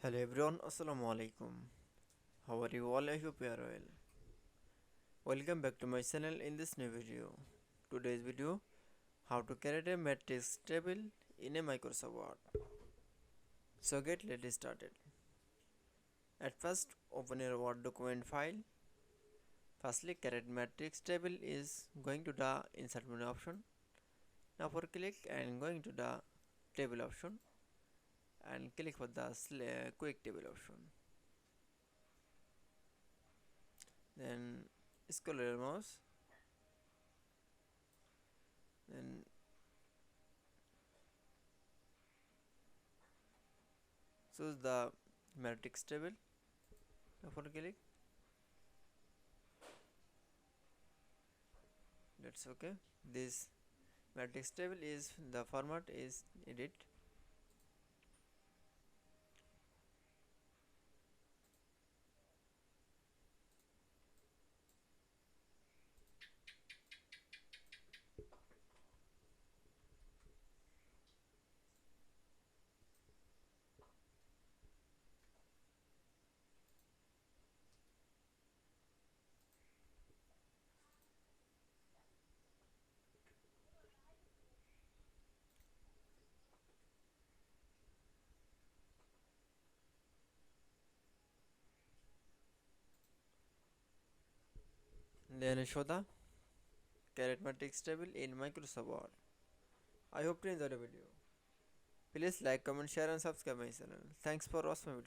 Hello everyone, Assalamu Walaikum. How are you all? I hope you are well. Welcome back to my channel in this new video. Today's video, how to create a matrix table in a Microsoft Word. So let's started. At first, open your Word document file. Firstly, create matrix table is going to the insert menu option. Now for click and going to the table option and click for the quick table option. Then scroll your mouse. Then choose the matrix table. Now for click, that's okay. This matrix table is the format is edit. Then show the carrot matrix table in Microsoft Word. I hope you enjoyed the video. Please like, comment, share and subscribe my channel. Thanks for watching my video.